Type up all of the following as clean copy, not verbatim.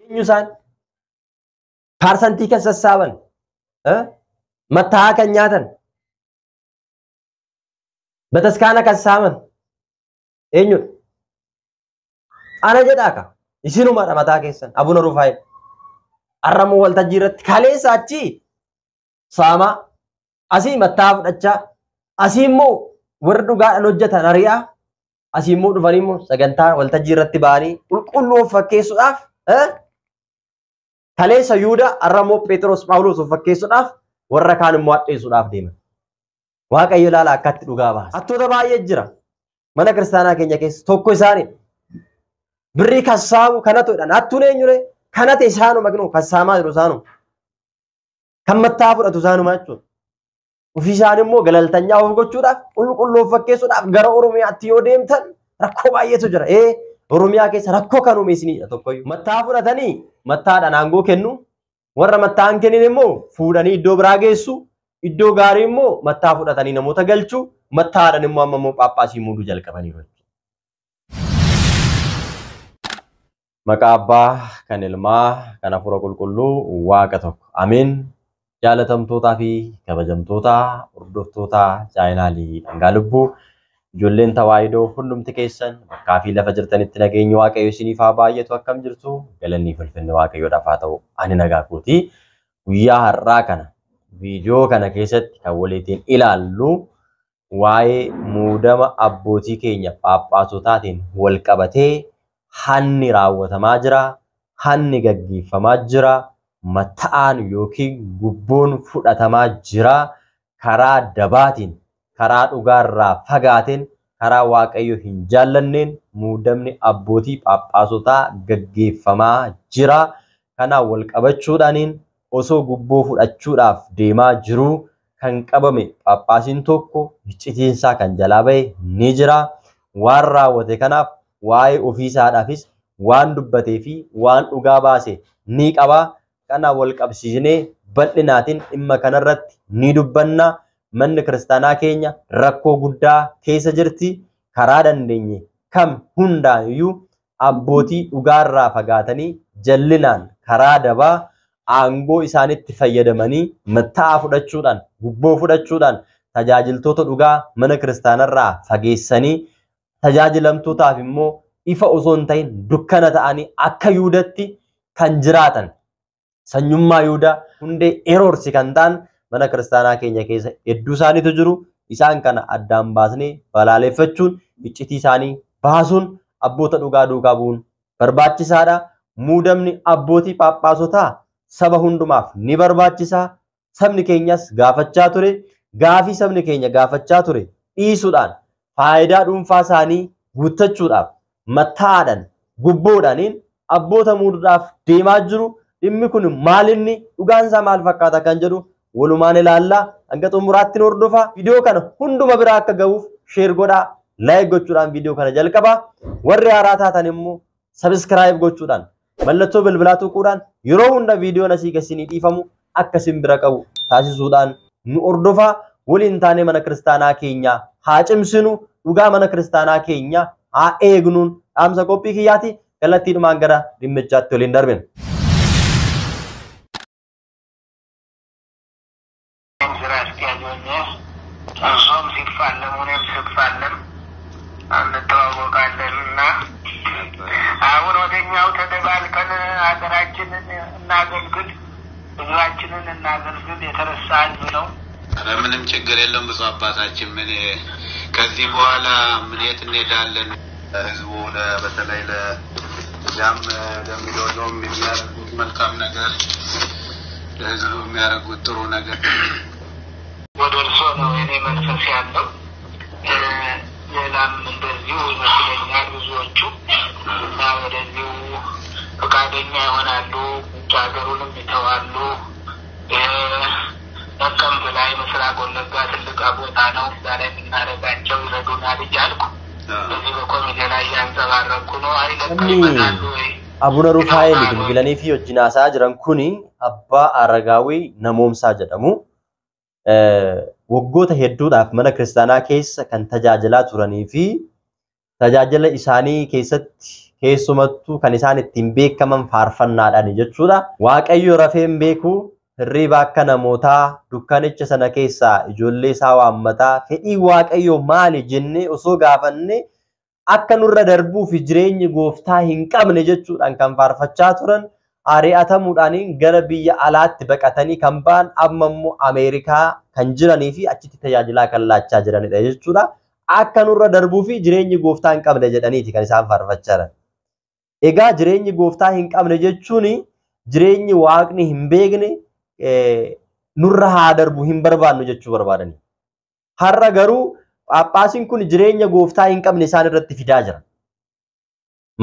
Eenyusaan parsantii kan sassaaban mataa kan nyaatan bataskaana kan saaman eenyudha? Ana jedhaa ka isinumaadha mataa keessan Abuna Rufaa'el arramoo waltajjii irratti kaleessa achi saamaa asii mataa fudhachaa asii immoo warri dhugaadhaan hojjetan ari'aa asii immoo dhufanii immoo sagantaa waltajjii irratti ba'anii qulqulluu of fakkeessuudhaaf kaleessa Yuudaa arramoo Phexros Phaawulos of fakkeessuudhaaf warra kaan immoo hadheessuudhaaf deeman. Waaqayyo ilaala akkatti dhugaa baasa. Hattoota baay'ee jira mana kiristaanaa keenya keessa tokko isaanii birrii kassaamu kanatu jedhan hattuun eenyure kanate isaanuma ginu kassaamaa jiru isaanuma kan mattaa fudhatu isaanuma jechuudha. Ofii isaan immoo galaltanyaa of gochuudhaaf qulqulluu of fakkeessuudhaaf gara Oromiyaatti yoo deemtan rakkoo baay'eetu jira. Oromiyaa keessa rakkoo kan uumeessinidha tokkoyyuu. Mattaa fudhatanii mattaadhaan aangoo kennu warra mattaa hin kennin immoo fuudhanii iddoo biraa geessu. Iddoo gaarii immoo mattaa fudhatanii namoota galchuu mattaadhaan immoo amma immoo Phaaphaasii muuduu jalqabaniiru. Maqaa Abbaa kan Ilmaa kan Hafuura Qulqulluu Waaqa tokko. Ameen. Jaalatamtootaa fi kabajamtoota hordoftoota chaayinaalii Dhangaa Lubbuu ijoolleen tawaahidoo hundumti keessan bakkaa fi lafa jirtanitti nageenyi Waaqayyo isiniif haa baay'atu akkam jirtu galanni ulfinni Waaqayyoodhaaf haa ta'u ani nagaa kooti. Guyyaa har'aa kana viidiyoo kana keessatti kan waliin ilaallu waa'ee muudama abbootii keenya Phaaphaasootaatiin wal qabatee hanni raawwatamaa jira, hanni gaggeeffamaa jira, matta'aan yookiin gubboon fudhatamaa jira karaa dabaatiin, karaa dhugaarraa fagaateen, karaa Waaqayyo hin jaallanneen muudamni abbootii Phaaphaasotaa gaggeeffamaa jira. Kana wal qabachuudhaaniin osoo gubboo fudhachuudhaaf deemaa jiru kan qabame Phaaphaasiin tokko iccitiinsaa kan jalaa ba'e ni jira. Waan raawwate kanaaf waa'ee ofiisaadhaafis waan dubbatee fi waan dhugaa baase ni qaba. Kana wal qabsiisnee bal'inaatiin dhimma kanarratti ni dubbanna. Manni kiristaanaa keenya rakkoo guddaa keessa jirti. Karaa dandeenye kam hundaayyuu abbootii dhugaarraa fagaatanii jallinaan karaa dabaa aangoo isaanitti fayyadamanii matta'aa fudhachuudhaan gubboo fudhachuudhaan tajaajiltoota dhugaa mana kiristaanarraa fageessanii tajaajilamtootaaf immoo ifa osoo hin ta'in dukkana ta'anii akka Yuudatti kan jiraatan sanyummaa Yuudaa hundee eroorsi kan ta'an mana kiristaanaa keenya keessa hedduu isaaniitu jiru. Isaan kana addaan baasnee balaaleffachuun iccitii isaanii baasuun abboota dhugaa duukaa bu'uun barbaachisaadha. Muudamni abbootii Phaaphaasotaa saba hundumaaf ni barbaachisa. Sabni keenyas gaafachaa ture. Gaafii sabni keenya gaafachaa ture dhiisuudhaan faayidaa dhuunfaa isaanii guuttachuudhaaf matta'aadhaan gubboodhaaniin abboota muuduudhaaf deemaa jiru. Dhimmi kun maalinni dhugaansaa maal fakkaata kan jedhu walumaan ilaallaa. Hanga xumuraatti hordofaa. Viidiyoo kana hunduma biraa akka ga'uuf sheer godhaa, laayik gochuudhaan viidiyoo kana jalqabaa. Warri haaraa taatan immoo sabiskiraayib gochuudhaan mallattoo bilbilaa tuquudhaan yeroo hunda viidiyoon asii gasinii dhiifamu akka isin bira qabu taasisuudhaan nu hordofaa. Waliin taanee mana kiristaanaa keenya haa cimsinu, dhugaa mana kiristaanaa keenya haa eegnuun dhaamsa qophii kiyyaati. Kallattiidhumaan gara dhimmichaatti waliin darbina. አሁን ወደኛው ተደባልቀን ሀገራችንን እናገልግል፣ ህዝባችንን እናገልግል። የተረሳ ህዝብ ነው። ምንም ችግር የለም። ብዙ አባታችን ምን ከዚህ በኋላ ምን የት እንሄዳለን? ህዝቡ በተለይ ለዛም ለሚዶሎም የሚያደርጉት መልካም ነገር፣ ለህዝቡ የሚያደርጉት ጥሩ ነገር ወደ እርሶ ነው የኔ መንፈስ ያለው። ሌላም እንደዚሁ ይመስለኛል ብዙዎቹ እና ወደዚሁ ፈቃደኛ ይሆናሉ፣ ውጭ ሀገሩንም ይተዋሉ። ነቀምት ላይ ምስራቅ ወለጋ ትልቅ ቦታ ነው። እዛ ላይ የምናደርጋቸው ይረዱናል እያልኩ በዚህ በኮሚቴ ላይ ያንጸባረኩ ነው። አይለቀም ይመጣሉ ወይ? Abuna Rufaa'el bilbilanii fi wajjin haasaa jiran kuni Abbaa Aragaawii Namoomsaa jedhamu. Waggoota hedduudhaaf mana kiristaanaa keessa kan tajaajilaa turanii fi tajaajila isaanii keessatti keessumattuu kan isaan ittiin beekaman faarfannaadhaan jechuudha. Waaqayyo rafeen beeku hirriba akka namootaa dukkanicha sana keessaa ijoollee isaa waammataa fedhii waaqayyo maali jennee osoo gaafanne akka nurra darbuuf jireenyi gooftaa hin qabne jechuudhaan kan faarfachaa turan ari'atamuudhaan gara biyya alaatti baqatanii kan ba'an amma immoo Ameerikaa kan jiranii fi achitti tajaajilaa kan laachaa jiranidha jechuudha. Akka nurra darbuu fi jireenyi gooftaa hin qabne jedhaniiti kan isaan faarfachaa jiran. Egaa jireenyi gooftaa hin qabne jechuun jireenyi waaqni hin beekne nurra haa darbu hin barbaannu jechuu barbaadani. Har'a garuu Phaaphaasiin kun jireenya gooftaa hin qabne isaan irratti fidaa jira.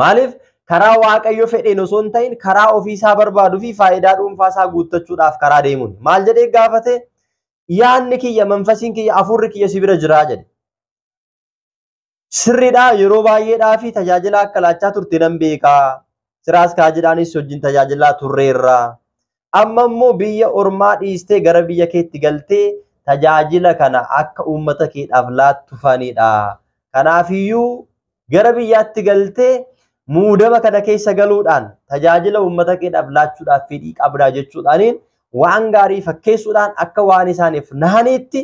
Maaliif karaa waaqayyo fedheen osoo hin ta'in karaa ofiisaa barbaaduu fi faayidaa dhuunfaa isaa guuttachuudhaaf karaa deemuun maal jedhee gaafate yaanni kiyya manfasiin kiyya afurri kiyya si bira jiraa jedhe. Sirriidhaa yeroo baay'eedhaa fi tajaajila akka laachaa turte nan beekaa. Siraas kaajidhaanis wajjin tajaajilaa turreerraa. Amma immoo biyya ormaa dhiistee gara biyya keetti galtee tajaajila kana akka uummata keedhaaf laattu fanidha. Kanaafiyyuu gara biyyaatti galtee muudama kana keessa galuudhaan tajaajila uummata keedhaaf laachuudhaaf fedhii qabdaa jechuudhaaniin waan gaarii fakkeessuudhaan akka waan isaaniif nahaniitti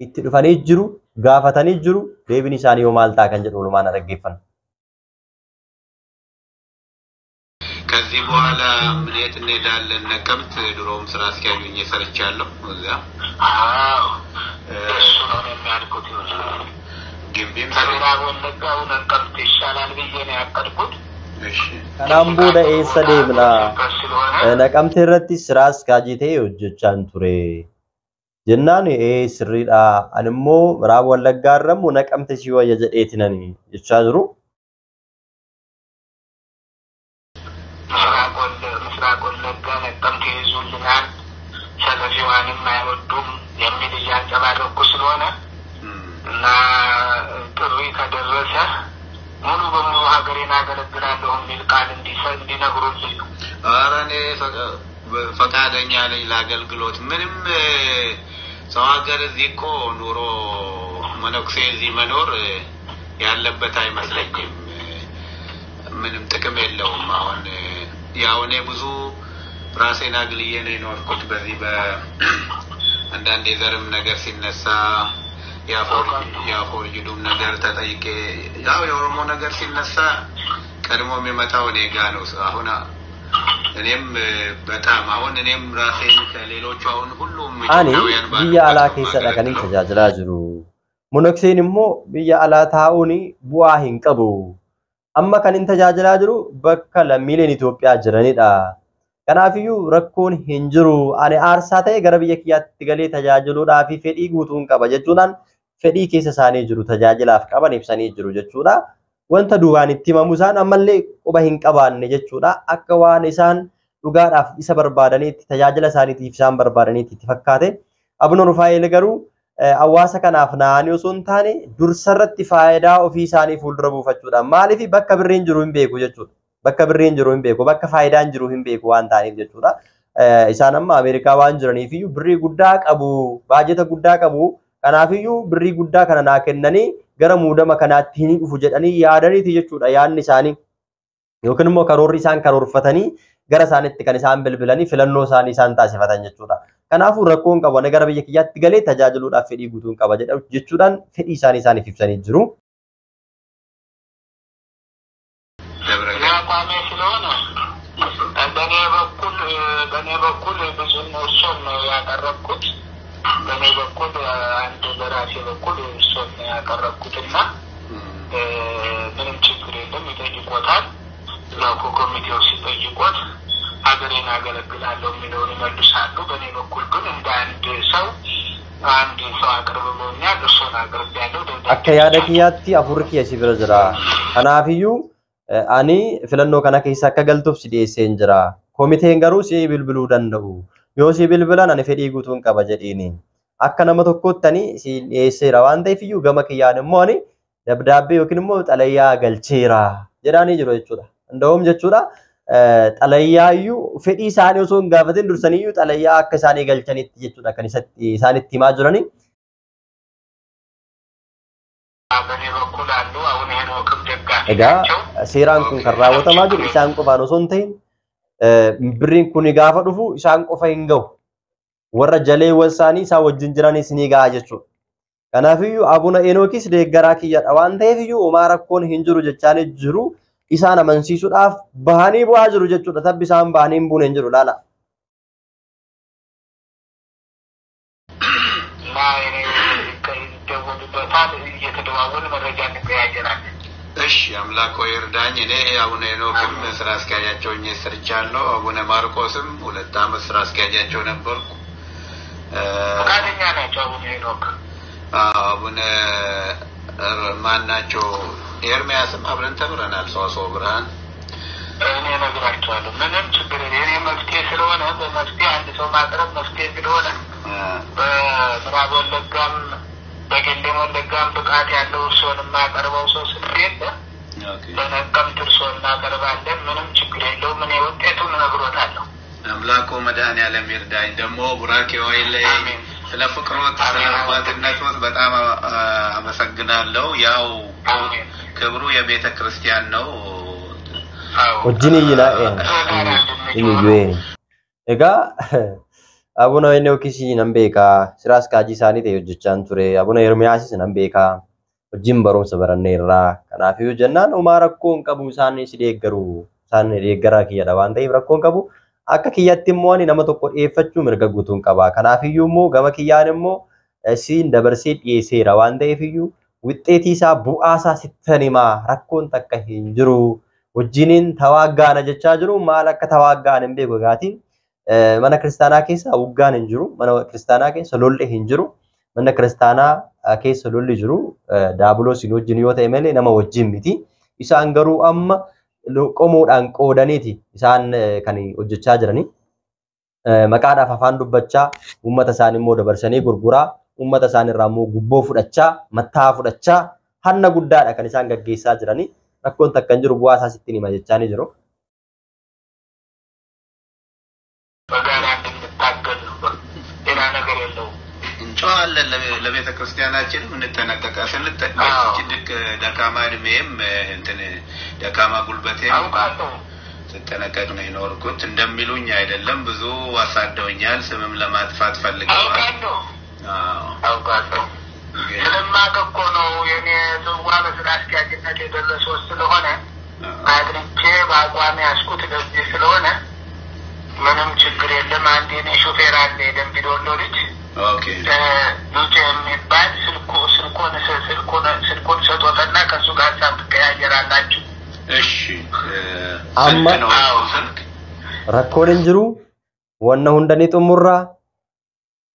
itti dhufanii jiru, gaafatanii jiru, deebiin isaanii yoo maal ta'a kan jedhu walumaan dhaggeeffanna. ከዚህ በኋላ ምን የት እንሄዳለን? ነቀምት ድሮም ስራ አስኪያጁኝ ሰርቻለሁ እዛ። አዎ እሱ ነው የሚያልኩት። ግንቢም ከሌላ ወለጋው ነቀምት ይሻላል ብዬ ነው ያቀድኩት። እሺ Kanaan booda eessa deemna? Naqamtee irratti sira askaajii ta'e hojjechaan ture. Jennaan sirriidha. Ani immoo Miraaba Wallaggaa irra immoo Naqamtee si wayya jedheetinani jechaa jiru. ምስራቅ ወለጋ ነቀምት ይዙልናል፣ ሰለፊዋንም አይወዱም የሚል እያንጸባረቁ ስለሆነ እና ጥሪ ከደረሰ ሙሉ በሙሉ ሀገሬን አገለግላለሁ የሚል ቃል እንዲነግሩልኝ ነው። ኧረ እኔ ፈቃደኛ ነኝ ለአገልግሎት። ምንም ሰው ሀገር እዚህ እኮ ኑሮ መነኩሴ እዚህ መኖር ያለበት አይመስለኝም። ምንም ጥቅም የለውም። አሁን ያው እኔ ብዙ ራሴን አግልዬ ነው የኖርኩት። በዚህ በአንዳንድ የዘርም ነገር ሲነሳ የአፎርጅዱም ነገር ተጠይቄ ያው የኦሮሞ ነገር ሲነሳ ቀድሞ የሚመጣው እኔ ጋ ነው። አሁን እኔም በጣም አሁን እኔም ራሴን ከሌሎቹ አሁን ሁሉም Ani biyya alaa keessadha kan hin tajaajilaa jiru. Monokseen immoo biyya alaa taa'uun bu'aa hin qabu. Amma kan hin tajaajilaa jiru bakka lammiileen Itoophiyaa jiranidha. Kanaafiyyuu rakkoon hin jiru. Ani aarsaa ta'e gara biyya kiyyaatti galee tajaajiluudhaaf fedhii guutuun qaba jechuudhaan fedhii keessa isaanii jiru tajaajilaaf qaban ibsanii jiru jechuudha. Wanta duubaan itti himamu isaan ammallee quba hin qabaanne jechuudha. Akka waan isaan dhugaadhaaf isa barbaadaniitti tajaajila isaaniitiif isaan barbaadaniitti itti fakkaate. Abuna Rufaa'eel garuu hawaasa kanaaf naanii osoo hin taane dursarratti faayidaa ofii isaanii fuuldura buufachuudha. Maaliif bakka birriin jiru hin beeku jechuudha. Bakka birriin jiru hin beeku, bakka faayidaan jiru hin beeku waan ta'aniif jechuudha. Isaan amma Ameerikaa waan jiraniifiyyuu birrii guddaa qabu, baajeta guddaa qabu. Kanaafiyyuu birrii guddaa kana naa kennanii gara muudama kanaatti hin dhufu jedhanii yaadaniiti jechuudha yaadni isaanii. Yookiin immoo karoorri isaan karoorfatanii gara isaaniitti kan isaan bilbilanii filannoo isaanii isaan taasifatan jechuudha. Kanaafuu rakkoon qabu ani gara biyya kiyyaatti galee tajaajiluudhaaf fedhii guutuun qaba jechuudhaan fedhii isaanii isaaniif ibsanii jiru. አቋሜ ስለሆነ በእኔ በኩል ብዙ እሱን ነው ያቀረብኩት። በእኔ በኩል አንድ በራሴ በኩል እሱን ነው ያቀረብኩትና ምንም ችግር የለም። ይጠይቆታል። እዛው ኮሚቴው ሲጠይቆት ሀገሬን አገለግላለሁ የሚለውን ይመልሳሉ። በእኔ በኩል ግን እንደ አንድ ሰው አቅርቦኛል። እሱን አቅርቤያለሁ። Akka yaada kiyyaatti afurri kiyya si bira jira. Kanaafiyyuu ani filannoo kana keessa akka galtuuf si dhiyeesseen jira. Komiteen garuu si bilbiluu danda'u. Yoo si bilbilan ani fedhii guutuun qaba jedhiini. Akka nama tokkootti ani si dhiyeesseera waan ta'eefiyyuu gama kiyyaan immoo ani dabdaabbee yookiin immoo xalayyaa galcheera jedhaanii jiru jechuudha. Nda'oom jechuudha. Xalayyaayyuu fedhii isaanii osoo hin gaafatin dursaniyyuu xalayyaa akka isaanii galchanitti jechuudha kan isaanitti himaa jirani. በእኔ በኩል አሉ። አሁን ሄኖክም ደጋፊ egaa seeraan kun kan raawwatamaa jiru isaan qofaan osoo hin ta'in birriin kun gaafa dhufu isaan qofa hin ga'u warra jaleewwan isaanii isaa wajjin jiranis ni ga'a jechuudha. Kanaafiyyuu Abuna Enookis deeggaraa kiyyadha waan ta'eefiyyuu homaa rakkoon hin jiru jechaanii jiru isaan amansiisuudhaaf bahanii bu'aa jiru jechuudha. Tabbi isaan bahanii hin buune hin jiru laala. እሺ አምላኮ ይርዳኝ እኔ አቡነ ሄኖክም ስራ አስኪያጃቸው ሆኜ ሰርቻለሁ አቡነ ማርቆስም 2 ዓመት ስራ አስኪያጃቸው ነበርኩ ፈቃደኛ ናቸው አቡነ ሄኖክ አቡነ ማናቸው ኤርሚያስም አብረን ተምረናል ሶሶ ብርሃን እኔ ነግራቸዋለሁ ምንም ችግር የኔ መፍትሄ ስለሆነ በመፍትሄ አንድ ሰው ማቅረብ መፍትሄ ስለሆነ በምዕራብ ወለጋም በገንደ ወለጋም ብቃት ያለው ሰውን ማቀርበው ሰው ስለሌለ በነቀምት እርሶን ማቀርባለን ምንም ችግር የለውም እኔ ውጤቱን ነግሮታለሁ አምላኮ መድኃኔዓለም ይርዳኝ ደግሞ ቡራኬው አይለይ ስለ ፍቅሮት ስለ አባትነቶት በጣም አመሰግናለሁ ያው ክብሩ የቤተ ክርስቲያን ነው ወጅኒ ይላል እጋ Abuna Enookis nan beeka sira askaaji isaanii ta'e hojjechaan ture Abuna Ermiyaasis nan beeka wajjin barumsa baranneerraa kanaafiyyuu jennaan homaa rakkoon qabu isaanii si deeggaru isaan deeggaraa kiyyadha waan ta'eef rakkoon qabu akka kiyyatti immoo ani nama tokko dhiyeeffachuu mirga guutuun qaba kanaafiyyuu immoo gama kiyyaan immoo siin dabarsee dhiyeesseera waan ta'eefiyyuu wixxeetii isaa bu'aa isaa sittan himaa rakkoon takka hin jiru wajjiniin tawaaggaana jechaa jiru maal akka tawaaggaan hin beeku gaatiin mana kristaanaa keessa wuggaan hin jiru mana kristaanaa keessa lolli hin jiru mana kristaanaa keessa lolli jiru daabiloosiin wajjin yoo ta'e malee nama wajjin miti isaan garuu amma qomoodhaan qoodaniiti isaan kan hojjechaa jiranii maqaadhaaf afaan dubbachaa uummata isaanii immoo dabarsanii gurguraa uummata isaanii irraa immoo gubboo fudhachaa mattaa fudhachaa hanna guddaadha kan isaan gaggeessaa jiranii rakkoon takka hin jiru bu'aa isaa sittiin hima jechaanii jiru. እንጨዋለን ለቤተ ክርስቲያናችንም እንጠነቀቃ ስንጠነቀቅ ደካማ እድሜም እንትን ደካማ ጉልበቴም ስጠነቀቅ ነው የኖርኩት እንደሚሉኝ አይደለም ብዙ አሳደውኛል ስምም ለማጥፋት ፈልገዋል አውቃለሁ ስለማቀቆ ነው የኔ ጽዋ በስራ አስኪያጅነት የደረሰው ስለሆነ አድርቼ በአቋም ያስኩት ለዚህ ስለሆነ ምንም ችግር የለም አንዴ እኔ ሾፌር አለ ደምቢዶሎ ልጅ ኦኬ ልጅ የሚባል ስልኩን ሰጥቶና ከሱ ጋር ሳትቀያየራላችሁ እሺ አማ rakkoon jiru wanna hundanii xumurraa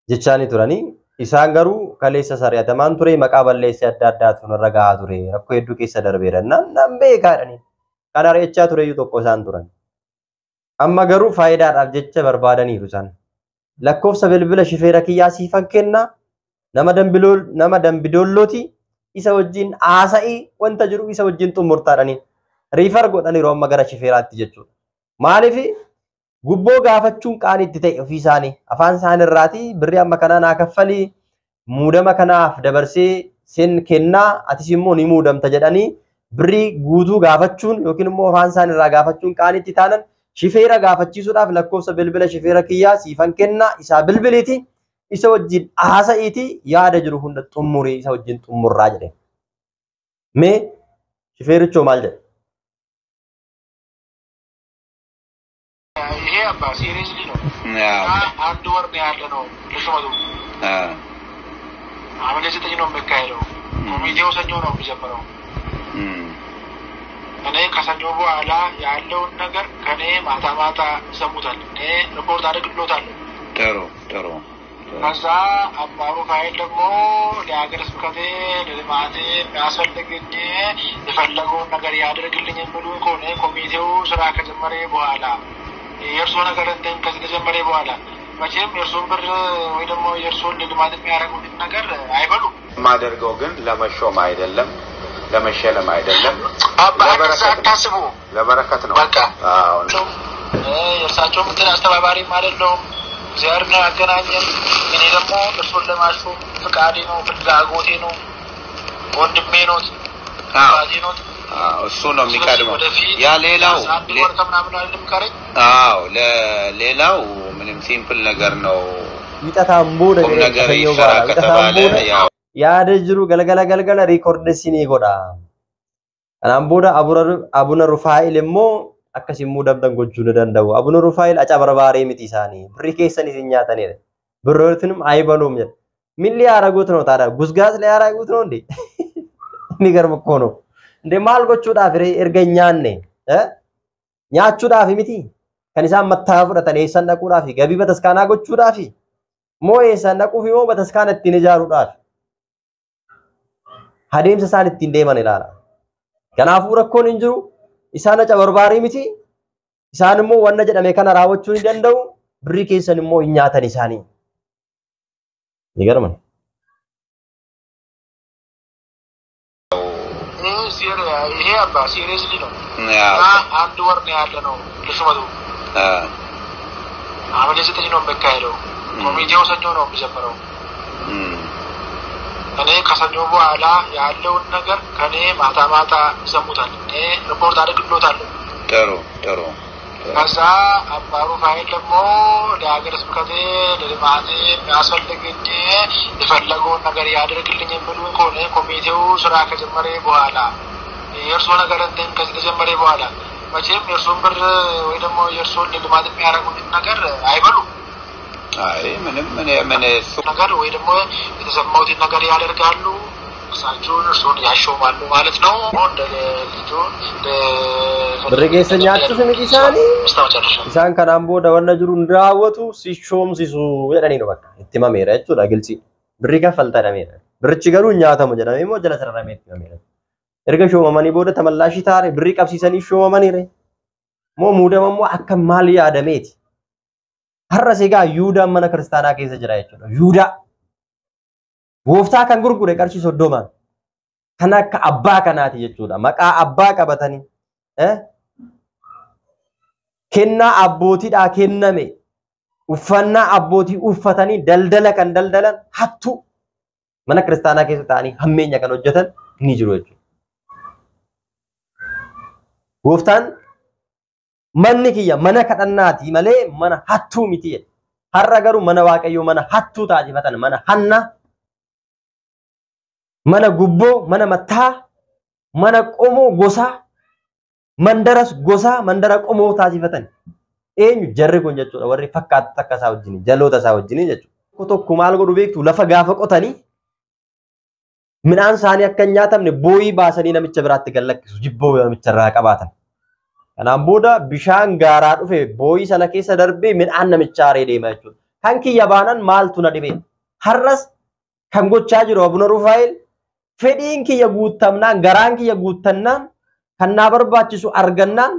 jechaanii turanii isaan garuu kaleessa sari'atamaan ture maqaa balleessi adda addaatu narra gahaa ture rakkoo hedduu keessa darbeera nan beekaadhani kan ari'achaa tureyyuu tokko isaan turan amma garuu faayidaadhaaf jecha barbaadaniiru isaan lakkoofsa bilbila shifeera kiyyaa siifan kenna nama dambidoollooti isa wajjin haasa'ii wanta jiru isa wajjin xumurtaadhani riifar godhaniiru amma gara shifeeraatti jechuudha maaliif gubboo gaafachuun qaanitti ta'e ofii isaanii afaan isaanii irraati birrii amma kanaa naa kaffalii muudama kanaaf dabarsee sen kennaa atis immoo ni muudamta jedhanii birrii guutuu gaafachuun yookiin immoo afaan isaanii irraa gaafachuun qaanitti taanan shifeera gaafachiisuudhaaf lakkoofsa bilbila shifeera kiyyaa siifan kennaa isaa bilbiliiti isa wajjin haasa'iiti yaada jiru hunda xumurii isa wajjin xumurraa jedhe mee shifeerichoo maal jedhe ይሄ አባ ሲሪየስሊ ነው አንድ ወር ነው ያለ ነው ለሽመዱ አሁን ለዘጠኝ ነው የሚካሄደው ኮሚቴው ሰኞ ነው የሚጀምረው እኔ ከሰኞ በኋላ ያለውን ነገር ከኔ ማታ ይሰሙታል እኔ ሪፖርት አድርግሎታለሁ ጥሩ ከዛ አባሩ ፋይል ደግሞ ለሀገረ ስብከቴ ለልማቴ የሚያስፈልግኝ የፈለገውን ነገር ያደርግልኝ የሚሉ ከሆነ ኮሚቴው ስራ ከጀመረ በኋላ የእርሶ ነገር እንትን ከተጀመረ በኋላ መቼም የእርሶን ብር ወይ ደግሞ የእርሶን ልማት የሚያደርጉት ነገር አይበሉም ማደርገው ግን ለመሾም አይደለም ለመሸለም አይደለም ለበረከት ነው በቃ አዎ የእርሳቸው ምክር አስተባባሪም አይደለም እግዚአብሔር ነው ያገናኘን እኔ ደግሞ እርሶን ለማሾም ፍቃዴ ነው ፍላጎቴ ነው ወንድሜ ነው አባቴ ነው እሱ ነው የሚቀድመው ያ ሌላው አዎ ለሌላው ምንም ሲምፕል ነገር ነው ይጣታምቡ ነገር ይሰራ ከተባለ ያው ያ ደጅሩ ገለገለ ሪኮርድ ሲኒ ጎዳ አናምቦዳ አቡነ ሩፋኤል ሞ አከሲሙ ደብደን ጎጁን ደንደው አቡነ ሩፋኤል አጫ በርባሬ ሚቲሳኒ ብሪኬሰን ይኛተኔ ብሮትንም አይበሉም ሚሊ ያረጉት ነው ታዲያ ጉዝጋዝ ላይ ያረጉት ነው እንዴ የሚገርም እኮ ነው እንዴ ማልጎቹ ዳፍሬ እርገኛኔ ኛቹ ዳፊ ሚቲ ከኒሳ መታፈረ ተኔ ሰነቁ ዳፊ ገቢ በተስካና ጎቹ ዳፊ ሞዬ ሰነቁ ፊሞ በተስካና ትንጃሩ ዳፊ ሀዴም ሰሳን ትንዴማን ይላል ከናፉ ረኮን እንጅሩ ኢሳና ጨበርባሪ ሚቲ ኢሳንሞ ወነ ጀደሜ ከና ራዎቹን እንደንደው ብሪኬሰንሞ እኛተን ኢሳኒ ይገርማል ይሄ አባ ሲሪየስሊ ነው አንድ ወር ነው ያለ ነው ለሽመዱ አሁን የዘጠኝ ነው በካይለው ኮሚቴው ሰኞ ነው የሚጀምረው እኔ ከሰኞ በኋላ ያለውን ነገር ከኔ ማታ ይሰሙታል እኔ ሪፖርት አድርግሎታለሁ ጥሩ ከዛ አባሩ ፋይል ደግሞ ለሀገረ ስብከቴ ለልማቴ ያስፈልግኝ የፈለገውን ነገር ያደርግልኝ የሚሉ ከሆነ ኮሚቴው ስራ ከጀመረ በኋላ የእርሶ ነገር እንትን ከተጀመረ በኋላ መቼም የእርሶን ብር ወይ ደግሞ የእርሶን ልማት የሚያደርጉት ነገር አይበሉም አይ ምንም ነገር ወይ ደግሞ የተሰማውት ነገር ያደርጋሉ እሳቸውን እርሶን ያሾማሉ ማለት ነው ወንደ ልጆ ብርጌሰኛቹ ስሚሳኒ ኢሳን ከናምቦ ደወነ ጅሩ እንዳወቱ ሲሾም ሲሱ የደኒ ነው በቃ እትማሜራ እቹ ዳግልጺ ብሪጋ ፈልታዳሜራ ብርቺ ገሩ ኛታሙ ጀዳሜ ሞ ጀለ ሰራሜ እትማሜራ erga shoomamani booda tamallashi taare birri qabsiisanii shoomamani re moo muudamammoo akka maal yaadameeti har'a seegaa yuudaa mana kiristaanaa keessa jira jechuudha yuudaa gooftaa kan gurgure qarshii 30 kan akka abbaa kanaati jechuudha maqaa abbaa qabatanii kennaa abbootiidhaa kenname uffannaa abbootii uffatanii daldala kan daldalan hattu mana kiristaanaa keessa ta'anii hammeenya kan hojjetan ni jiru jechuudha gooftaan manni kiyya mana kadhannaati malee mana hattuu miti har'a garuu mana waaqayyoo mana hattuu taasifatan mana hanna mana gubboo mana mattaa mana qomoo gosaa mandaras gosaa mandara qomoo taasifatan eenyu jarri kun jechuudha warri fakkaatu takka isaa wajjin jaloota isaa wajjin jechuudha tokko maal godhu beektu lafa gaafa qotanii midhaan isaanii akka nyaatamne booyii baasanii namicha biraatti gallakkisu jibboo namicha irraa qabaatan kanaan booda bishaan gaaraa dhufe booyii sana keessa darbee midhaan namicha aaree deema jechuudha kan kiyya baanan maaltu na dhibee har'as kan gochaa jiru Abuna Rufaa'el fedhiin kiyya guutamnaan garaan kiyya guutannaan kan naa barbaachisu argannaan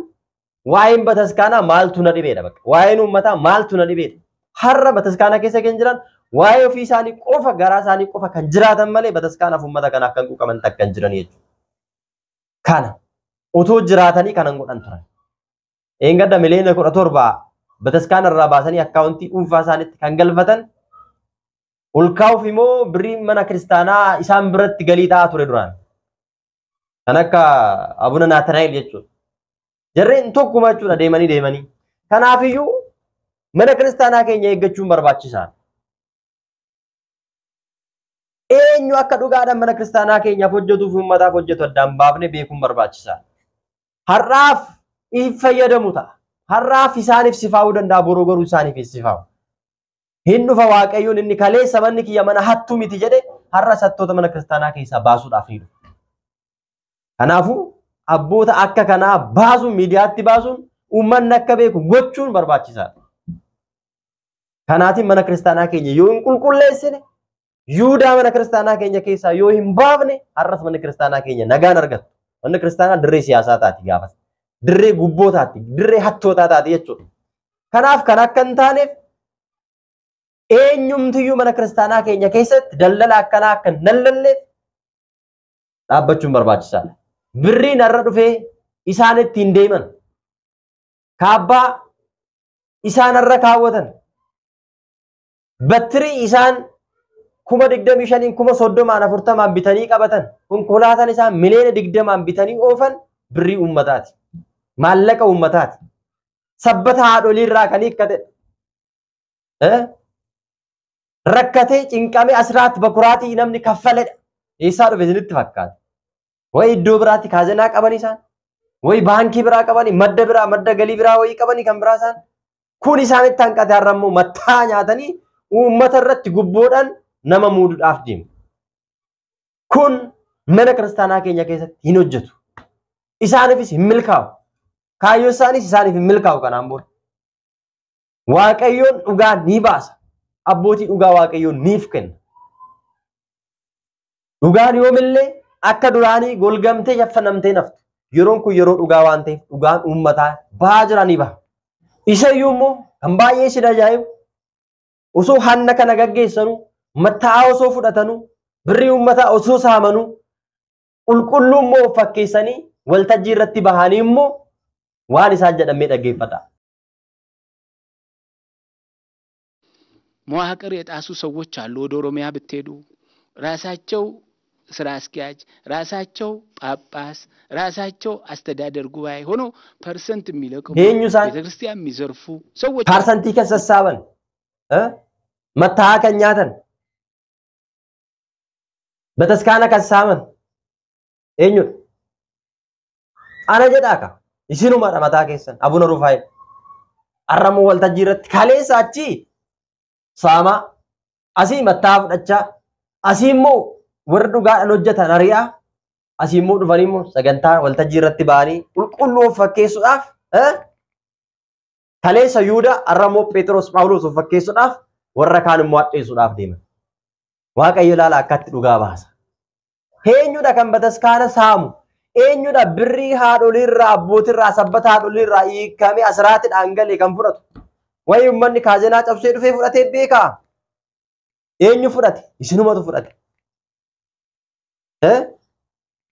waa'een bataskaanaa maaltu na dhibeedha bakka waa'een uummataa maaltu na dhibeedha har'a bataskaanaa keessa kan jiran waa'ee ofii isaanii qofa garaa isaanii qofa kan jiraatan malee bataskaanaaf uummata kanaaf kan quuqaman takkan jiran jechuudha kana otoo jiraatanii kanan godhan turan Enggak ada miliyoona 17 bataskaana irraa baasanii akkaawuntii dhuunfaa isaaniitti kan galfatan ulkaa'uuf immoo birriin mana kiristaanaa isaan biratti galii ta'aa ture duraan kan akka Abuna Naatanaa'el jechuudha jarreen tokkuma jechuudha deemanii kanaafiyyuu mana kiristaanaa keenya eeggachuun barbaachisaadha eenyu akka dhugaadhaan mana kiristaanaa keenyaaf hojjetuuf uummataaf hojjetu addaan baafne beekuun barbaachisaadha har'aaf ifayyadamu ta'a har'aaf isaaniif sifaa'uu danda'a boroo garuu isaaniif sifaa'u hin dhufa waaqayyoon inni kaleessa manni kiyya mana hattuu miti jedhe har'a sattoota mana kiristaanaa keessaa baasuudhaaf ni dhufa kanaafuu abboota akka kanaa baasuun miidiyaatti baasuun uummanni akka beeku gochuun barbaachisaadha kanaatiin mana kiristaanaa keenya yoo hin qulqulleessine yuudaa mana kiristaanaa keenya keessaa yoo hin baafne har'as manni kiristaanaa keenya nagaan argatu manni kiristaanaa dirree siyaasaa taati gaafas dirree gubbootaati dirree hattootaa taati jechuudha kanaaf kan akka hin taaneef eenyumtiyyuu mana kiristaanaa keenya keessatti daldala akkanaa akka hin dallalleef dhaabbachuun barbaachisaadha birriin har'a dhufee isaan ittiin deeman kaabbaa isaan har'a kaawwatan battirii isaan kuma 25 kuma 30 40 bitanii qabatan konkolaataan isaa miliyoona 20 bitanii oofan birrii uummataati maallaqa uummataati sabbata haadholii irraa kan hiikkate rakkatee cinqamee asraat bakuraatii namni kaffaledha eessaa dhufe isinitti fakkaata way iddoo biraatti kaazenaa qaban isaan way baankii biraa qabanii madda galii biraa way qabanii kan biraa isaan kun isaanitti hanqate har'ammoo mattaa nyaatanii uummata irratti gubboodhaan nama muuduudhaaf deemu. Kun mana kiristaanaa keenya keessatti hin hojjetu. Isaaniifis hin milkaa'u. Kaayyoo isaaniif hin milkaa'u kanaan booda. Waaqayyoon dhugaa ni baasa. Abbootii dhugaa Waaqayyoon niif kenna. Dhugaan yoomillee akka duraanii golgamtee shaffanamtee naftu. Yeroon kun yeroo dhugaa waan ta'eef dhugaan uummataa bahaa jira ni baha. Isayyuu immoo kan baay'ee si ajaa'ibu osoo hanna kana gaggeessanuu mattaa osoo fudhatanuu birrii uummataa osoo saamanuu qulqulluu immoo fakkeessanii waltajjii irratti bahanii immoo waan isaan jedhamee dhaggeeffata. መዋቅር የጣሱ ሰዎች አሉ። ወደ ኦሮሚያ ብትሄዱ ራሳቸው ስራ አስኪያጅ፣ ራሳቸው ጳጳስ፣ ራሳቸው አስተዳደር ጉባኤ ሆኖ ፐርሰንት የሚለቅሙ ቤተክርስቲያን የሚዘርፉ ሰዎች ፐርሰንት ከሰሳበን መታሃ ከኛተን በተስካነ ከሳመን ኤኙ አነ ጀዳካ ይስኑ ማራማታ ከሰን አቡነ ሩፋኤል አረሙ ወልተጅረት ካሌሳቺ ሳማ አሲ መታፍ ደቻ አሲሞ ወርዱ ጋር ሆጀተን አሪያ አሲሞ ዱፈኒሞ ሰገንታ ወልተጅረት ባኒ ቁልቁሉ ፈኬሱዳፍ ካሌሳ ይሁዳ አረሙ ጴጥሮስ ጳውሎስ ፈኬሱዳፍ ወረካን ሟጤሱዳፍ ዲመ waaqayyo laala akkatti dhugaa baasa. Eenyudha kan bataskaana saamu? Eenyudha birrii haadholirraa abbootirraa sabbata haadholirraa hiikamee asraatidhaan galee kan fudhatu? Wayi uummanni kaazenaa cabsee dhufee fudhatee beekaa? Eenyu fudhate? Isinumatu fudhate.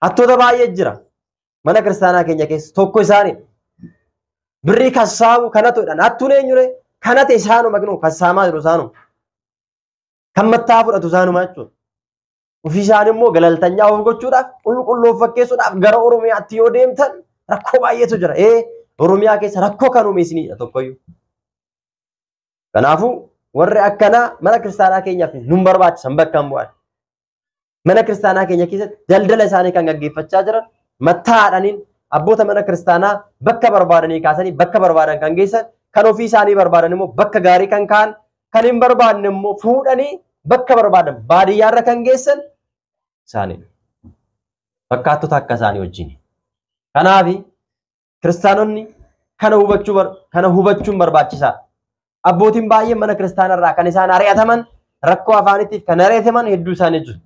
Hattoota baay'ee jira. Mana kiristaanaa keenya keessa tokko isaaniidha. Birrii kan saamu kanatu jedhan. Hattuun eenyure? Kanate isaanuma kan saamaa jiru isaanuma. Kan mattaa fudhatu isaanuma jechuudha. Ofii isaanii immoo galaltanyaa of gochuudhaaf qulqulluu fakkeessuudhaaf gara Oromiyaatti yoo deemtan rakkoo baay'eetu jira. Oromiyaa keessa rakkoo kan uume isinidha tokkoyyuu. Kanaafuu warri akkanaa mana kiristaanaa keenyaaf nun barbaachisan bakka hin bu'an. Mana kiristaanaa keenya keessatti daldala isaanii kan gaggeeffachaa jiran mattaadhaniin abboota mana kiristaanaa bakka barbaadanii kaasanii bakka barbaadan kan geessan kan ofii isaanii barbaadan immoo bakka gaarii kan ka'an kan hin barbaadne immoo fuudhanii bakka barbaadan baadiyyaarra kan geessan isaanii fakkaattota akka isaanii wajjin. Kanaaf kiristaanonni kana hubachuun barbaachisaa. Abbootiin baay'een mana kiristaanarraa kan isaan ari'ataman rakkoo afaanitiif kan ari'ataman hedduu isaanii jiru.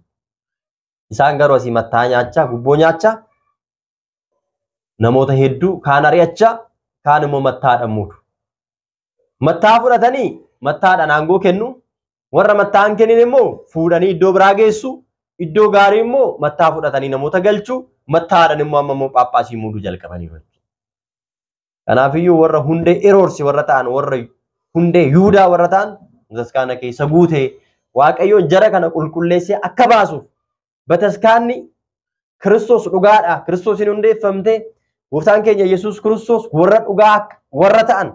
Isaan garuu asii mattaa nyaachaa gubboo nyaachaa namoota hedduu kaan ari'achaa kaan immoo mattaadhaan muudu. Mattaa fudhatanii mattaadhaan aangoo kennu. Warra mattaan kennin immoo fuudhanii iddoo biraa geessu. Iddoo gaarii immoo mattaa fudhatanii namoota galchu. Mattaadhaan immoo amma immoo paappaasii muuduu jalqabanii. Kanaafiyyuu warra hundee eroorsi warra ta'an warra hundee Yihudaa warra ta'an bataskaana keessa guutee Waaqayyoon jara kana qulqulleessee akka baasuuf bataskaanni Kiristoos dhugaadha. Kiristoosiin hundeeffamtee gooftaan keenya Yesuus Kiristoos warra dhugaa warra ta'an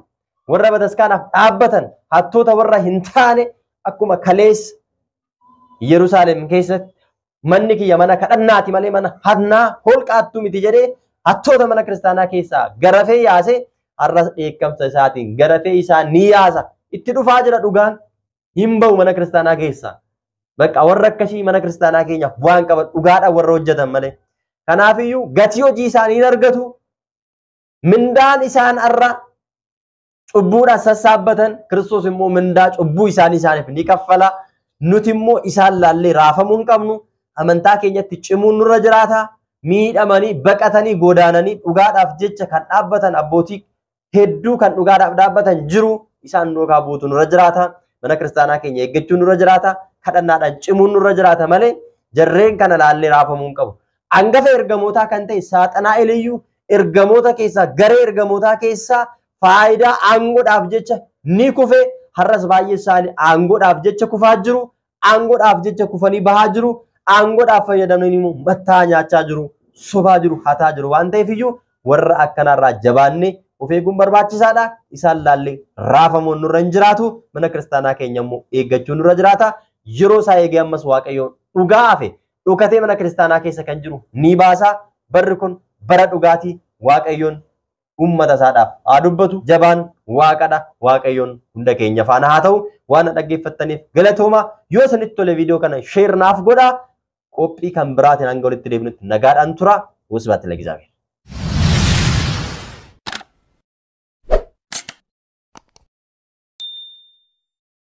warra bataskaanaaf dhaabbatan hattoota warra hin taane akkuma kaleessa Yerusaalem keessatti manni kiyya mana kadhannaati malee mana hannaa holqaattuu miti jedhee hattoota mana kiristaanaa keessaa garafee yaasee har'a dheekkamsa isaatiin garafee isaa ni yaasa itti dhufaa jira dhugaan hin ba'u mana kiristaanaa keessaa. Bakka warra akkasii mana kiristaanaa keenyaaf bu'aan qaban dhugaadhaan warra hojjetan malee. Kanaafiyyuu gatii hojii isaanii hin argatu. Mindaan isaan har'a cubbuudhaan sassaabbatan Kiristoos immoo mindaa cubbuu isaaniif ni kaffala. Nuti immoo isaan laallee raafamuu hin qabnu. Amantaa keenyatti cimuun nurra jiraata. Miidhamanii baqatanii godaananii dhugaadhaaf jecha kan dhaabbatan abbootii hedduu kan dhugaadhaaf dhaabbatan jiru. Isaan duukaa buutu nurra jiraata. Mana kiristaanaa keenya eeggachuun nurra jiraata. Kadhannaadhaan cimuun nurra jiraata malee jarreen kana laallee raafamuu hin qabu. Hangafa ergamootaa kan ta'e Saaxanaa'el iyyuu ergamoota keessaa garee ergamootaa keessaa faayidaa aangoodhaaf jecha ni kufe har'as baay'ee isaanii aangoodhaaf jecha kufaa jiru. aangoodhaaf jecha kufanii bahaa jiru aangoodhaaf fayyadamanii immoo mataa nyaachaa jiru sobaa jiru hataa jiru waan ta'eef iyyuu warra akkanarraa jabaannee of eeguun barbaachisaadha isaan laallee raafamuun nurra hin jiraatu mana kiristaanaa keenya immoo eeggachuun nurra jiraata yeroo isaa eegee ammas waaqayyoon dhugaa hafe dhokatee mana kiristaanaa keessa kan jiru ni baasa barri kun bara dhugaatii waaqayyoon ummata isaadhaaf haa dubbatu jabaan waaqadha waaqayyoon hunda keenya faana haa ta'u waan dhaggeeffattaniif galatooma yoo isinitti tole viidiyoo kana sheer naaf godhaa qophii kan biraatiin hanga walitti deebinutti nagaadhaan tura wasbaatti lagizaame